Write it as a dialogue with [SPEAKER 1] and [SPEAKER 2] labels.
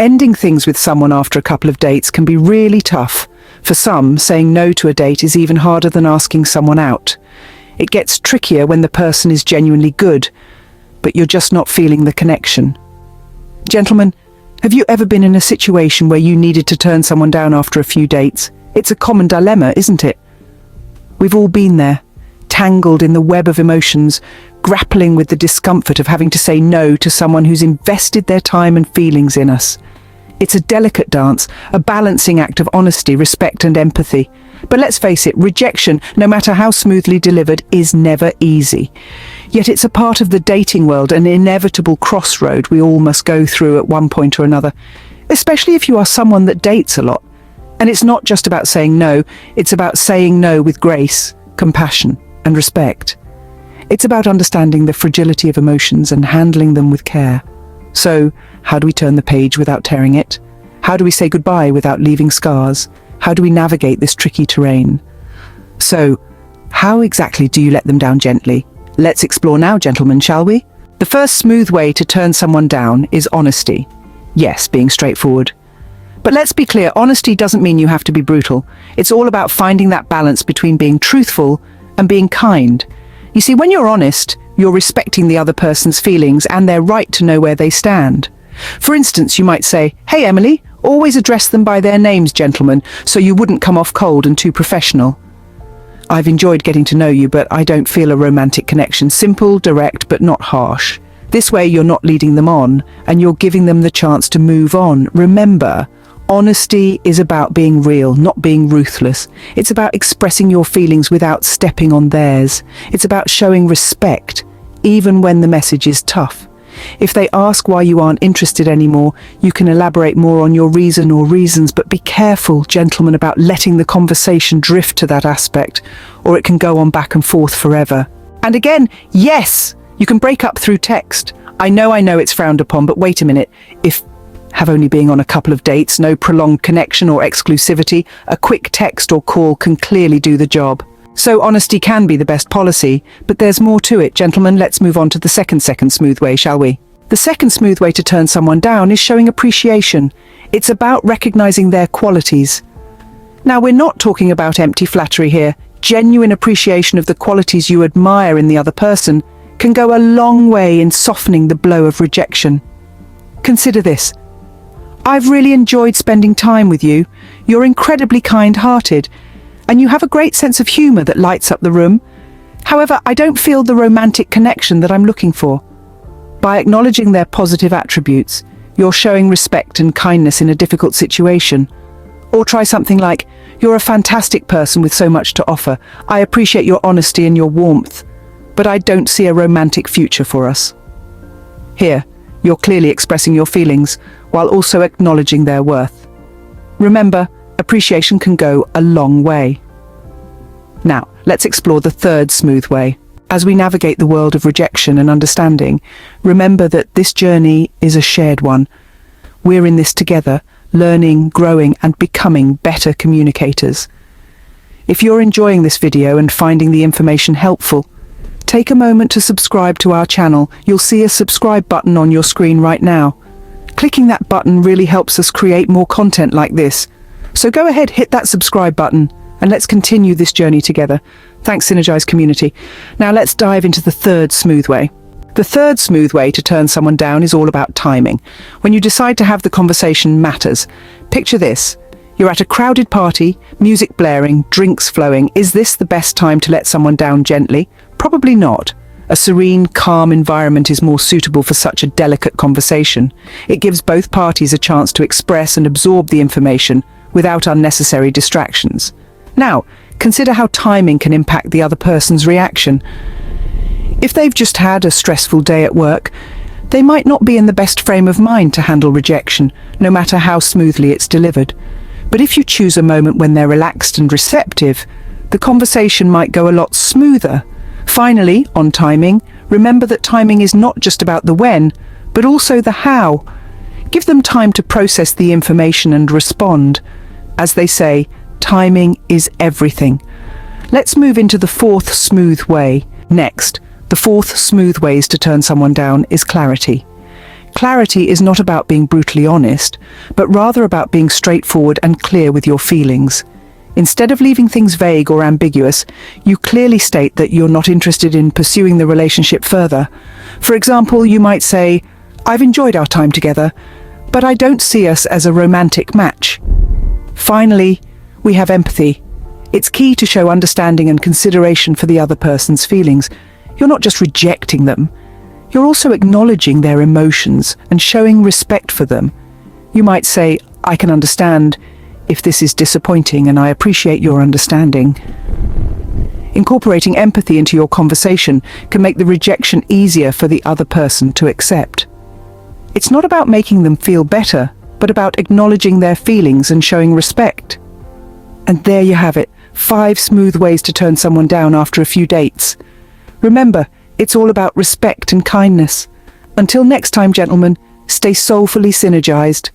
[SPEAKER 1] Ending things with someone after a couple of dates can be really tough. For some, saying no to a date is even harder than asking someone out. It gets trickier when the person is genuinely good, but you're just not feeling the connection. Gentlemen, have you ever been in a situation where you needed to turn someone down after a few dates? It's a common dilemma, isn't it? We've all been there, tangled in the web of emotions, grappling with the discomfort of having to say no to someone who's invested their time and feelings in us. It's a delicate dance, a balancing act of honesty, respect and empathy. But let's face it, rejection, no matter how smoothly delivered, is never easy. Yet it's a part of the dating world, an inevitable crossroad we all must go through at one point or another, especially if you are someone that dates a lot. And it's not just about saying no, it's about saying no with grace, compassion and respect. It's about understanding the fragility of emotions and handling them with care. So, how do we turn the page without tearing it? How do we say goodbye without leaving scars? How do we navigate this tricky terrain? So, how exactly do you let them down gently? Let's explore now, gentlemen, shall we? The first smooth way to turn someone down is honesty. Yes, being straightforward. But let's be clear, honesty doesn't mean you have to be brutal. It's all about finding that balance between being truthful and being kind. You see, when you're honest, you're respecting the other person's feelings and their right to know where they stand. For instance, you might say, "Hey Emily, always address them by their names, gentlemen, so you wouldn't come off cold and too professional. I've enjoyed getting to know you, but I don't feel a romantic connection. Simple, direct, but not harsh." This way you're not leading them on, and you're giving them the chance to move on. Remember, honesty is about being real, not being ruthless. It's about expressing your feelings without stepping on theirs. It's about showing respect, even when the message is tough. If they ask why you aren't interested anymore, you can elaborate more on your reason or reasons, but be careful, gentlemen, about letting the conversation drift to that aspect, or it can go on back and forth forever. And again, yes, you can break up through text. I know it's frowned upon, but wait a minute. If have only been on a couple of dates, no prolonged connection or exclusivity, a quick text or call can clearly do the job. So honesty can be the best policy, but there's more to it. Gentlemen, let's move on to the second smooth way, shall we? The second smooth way to turn someone down is showing appreciation. It's about recognizing their qualities. Now, we're not talking about empty flattery here. Genuine appreciation of the qualities you admire in the other person can go a long way in softening the blow of rejection. Consider this. "I've really enjoyed spending time with you. You're incredibly kind-hearted, and you have a great sense of humor that lights up the room. However, I don't feel the romantic connection that I'm looking for." By acknowledging their positive attributes, you're showing respect and kindness in a difficult situation. Or try something like, "You're a fantastic person with so much to offer. I appreciate your honesty and your warmth, but I don't see a romantic future for us." Here, you're clearly expressing your feelings while also acknowledging their worth. Remember, appreciation can go a long way. Now, let's explore the third smooth way. As we navigate the world of rejection and understanding, remember that this journey is a shared one. We're in this together, learning, growing, and becoming better communicators. If you're enjoying this video and finding the information helpful, take a moment to subscribe to our channel. You'll see a subscribe button on your screen right now. Clicking that button really helps us create more content like this. So go ahead, hit that subscribe button, and let's continue this journey together. Thanks, Synergize community. Now let's dive into the third smooth way. The third smooth way to turn someone down is all about timing. When you decide to have the conversation matters. Picture this. You're at a crowded party, music blaring, drinks flowing. Is this the best time to let someone down gently? Probably not. A serene, calm environment is more suitable for such a delicate conversation. It gives both parties a chance to express and absorb the information without unnecessary distractions. Now, consider how timing can impact the other person's reaction. If they've just had a stressful day at work, they might not be in the best frame of mind to handle rejection, no matter how smoothly it's delivered. But if you choose a moment when they're relaxed and receptive, the conversation might go a lot smoother. Finally, on timing, remember that timing is not just about the when, but also the how. Give them time to process the information and respond. As they say, timing is everything. Let's move into the fourth smooth way. Next, the fourth smooth ways to turn someone down is clarity. Clarity is not about being brutally honest, but rather about being straightforward and clear with your feelings. Instead of leaving things vague or ambiguous, you clearly state that you're not interested in pursuing the relationship further. For example, you might say, "I've enjoyed our time together, but I don't see us as a romantic match." Finally, we have empathy. It's key to show understanding and consideration for the other person's feelings. You're not just rejecting them, you're also acknowledging their emotions and showing respect for them. You might say, "I can understand if this is disappointing and I appreciate your understanding." Incorporating empathy into your conversation can make the rejection easier for the other person to accept. It's not about making them feel better, but about acknowledging their feelings and showing respect. And there you have it, 5 smooth ways to turn someone down after a few dates. Remember, it's all about respect and kindness. Until next time, gentlemen, stay soulfully synergized.